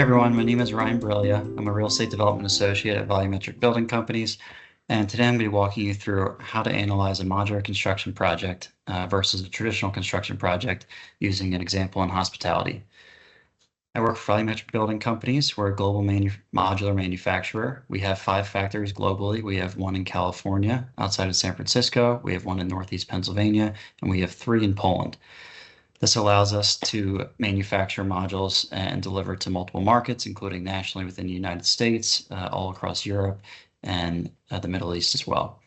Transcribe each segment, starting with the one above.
Everyone, my name is Ryan Brillia. I'm a real estate development associate at Volumetric Building Companies, and today I'm going to be walking you through how to analyze a modular construction project versus a traditional construction project using an example in hospitality. I work for Volumetric Building Companies. We're a global modular manufacturer. We have 5 factories globally. We have 1 in California outside of San Francisco. We have 1 in Northeast Pennsylvania, and we have 3 in Poland. This allows us to manufacture modules and deliver to multiple markets, including nationally within the United States, all across Europe, and the Middle East as well.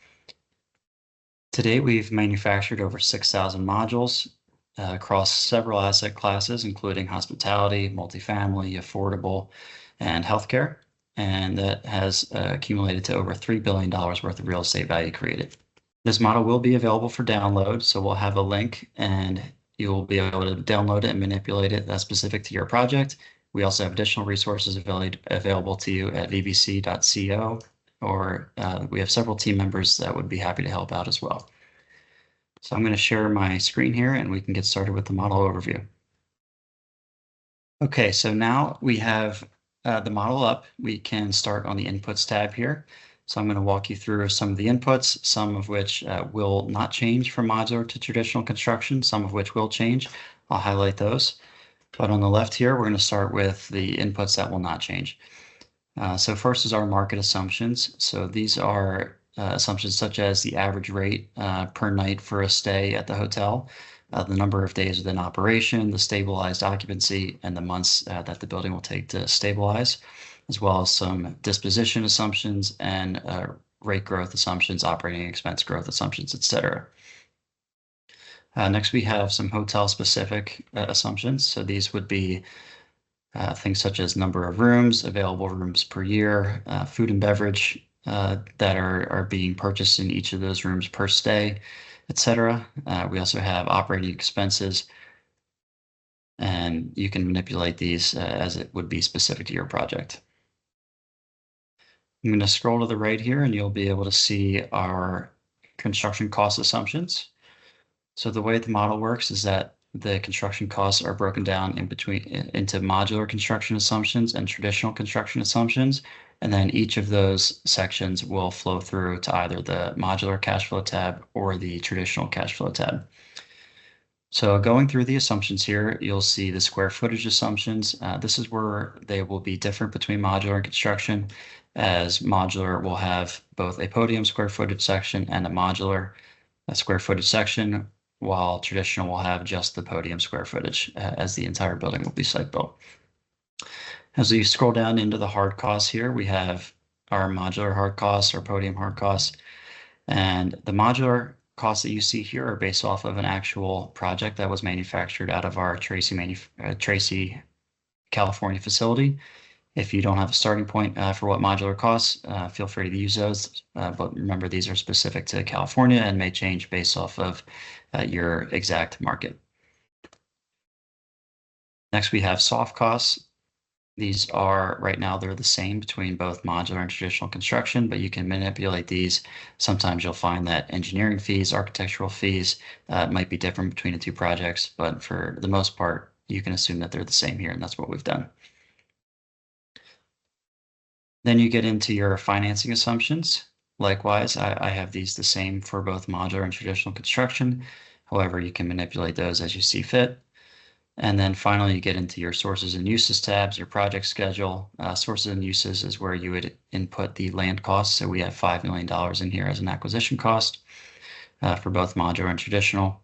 To date, we've manufactured over 6,000 modules across several asset classes, including hospitality, multifamily, affordable, and healthcare, and that has accumulated to over $3 billion worth of real estate value created. This model will be available for download, so we'll have a link and you'll be able to download it and manipulate it that's specific to your project. We also have additional resources available to you at vbc.co, or we have several team members that would be happy to help out as well. So I'm going to share my screen here and we can get started with the model overview. Okay, so now we have the model up. We can start on the Inputs tab here. So I'm going to walk you through some of the inputs, some of which will not change from modular to traditional construction, some of which will change. I'll highlight those. But on the left here, we're going to start with the inputs that will not change. So first is our market assumptions. So these are assumptions such as the average rate per night for a stay at the hotel, the number of days within operation, the stabilized occupancy, and the months that the building will take to stabilize, as well as some disposition assumptions and rate growth assumptions, operating expense growth assumptions, etc. Next, we have some hotel-specific assumptions. So these would be things such as number of rooms, available rooms per year, food and beverage that are being purchased in each of those rooms per stay, etc. We also have operating expenses, and you can manipulate these as it would be specific to your project. I'm going to scroll to the right here and you'll be able to see our construction cost assumptions. So the way the model works is that the construction costs are broken down into modular construction assumptions and traditional construction assumptions. And then each of those sections will flow through to either the modular cash flow tab or the traditional cash flow tab. So going through the assumptions here, you'll see the square footage assumptions. This is where they will be different between modular and construction, as modular will have both a podium square footage section and a modular square footage section, while traditional will have just the podium square footage, as the entire building will be site built. As we scroll down into the hard costs here, we have our modular hard costs, our podium hard costs, and the modular costs that you see here are based off of an actual project that was manufactured out of our Tracy, California facility. If you don't have a starting point for what modular costs, feel free to use those. But remember, these are specific to California and may change based off of your exact market. Next, we have soft costs. These are, right now, they're the same between both modular and traditional construction, but you can manipulate these. Sometimes you'll find that engineering fees, architectural fees might be different between the two projects, but for the most part, you can assume that they're the same here, and that's what we've done. Then you get into your financing assumptions. Likewise, I have these the same for both modular and traditional construction. However, you can manipulate those as you see fit. And then finally, you get into your sources and uses tabs, your project schedule. Sources and uses is where you would input the land costs. So we have $5 million in here as an acquisition cost for both modular and traditional.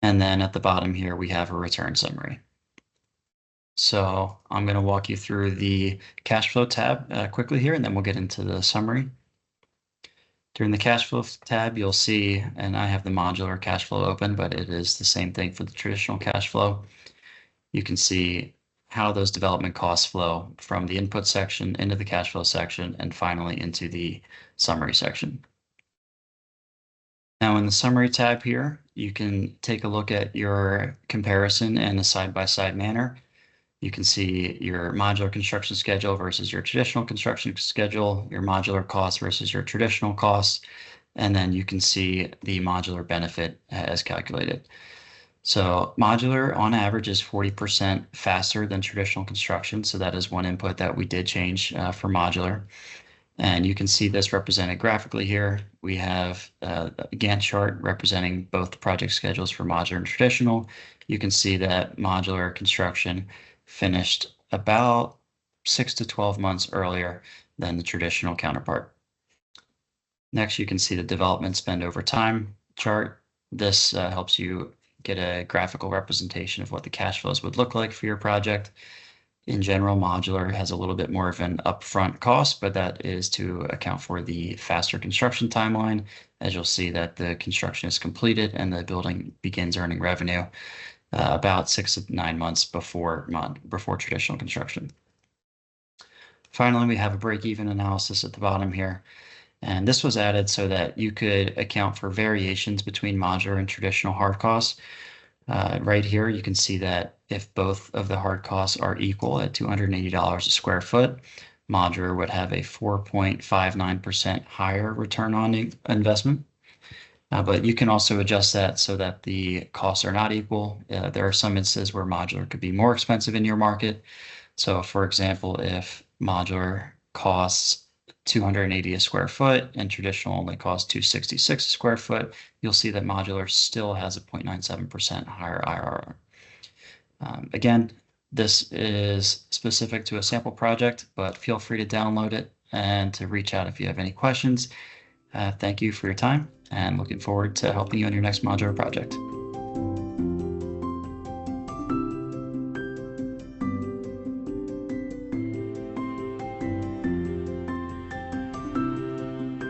And then at the bottom here, we have a return summary. So I'm going to walk you through the cash flow tab quickly here, and then we'll get into the summary. During the cash flow tab, you'll see, and I have the modular cash flow open, but it is the same thing for the traditional cash flow. You can see how those development costs flow from the input section into the cash flow section and finally into the summary section. Now in the summary tab here, you can take a look at your comparison in a side-by-side manner. You can see your modular construction schedule versus your traditional construction schedule, your modular costs versus your traditional costs, and then you can see the modular benefit as calculated. So modular on average is 40% faster than traditional construction. So that is one input that we did change for modular. And you can see this represented graphically here. We have a Gantt chart representing both the project schedules for modular and traditional. You can see that modular construction finished about 6 to 12 months earlier than the traditional counterpart. Next, you can see the development spend over time chart. This helps you get a graphical representation of what the cash flows would look like for your project. In general, modular has a little bit more of an upfront cost, but that is to account for the faster construction timeline, as you'll see that the construction is completed and the building begins earning revenue about 6 to 9 months before traditional construction. Finally, we have a break-even analysis at the bottom here. And this was added so that you could account for variations between modular and traditional hard costs. Right here, you can see that if both of the hard costs are equal at $280 a square foot, modular would have a 4.59% higher return on investment. But you can also adjust that so that the costs are not equal. There are some instances where modular could be more expensive in your market. So for example, if modular costs 280 a square foot and traditional only costs 266 a square foot, you'll see that modular still has a 0.97% higher IRR. Again, this is specific to a sample project, but feel free to download it and to reach out if you have any questions. Thank you for your time and looking forward to helping you in your next modular project.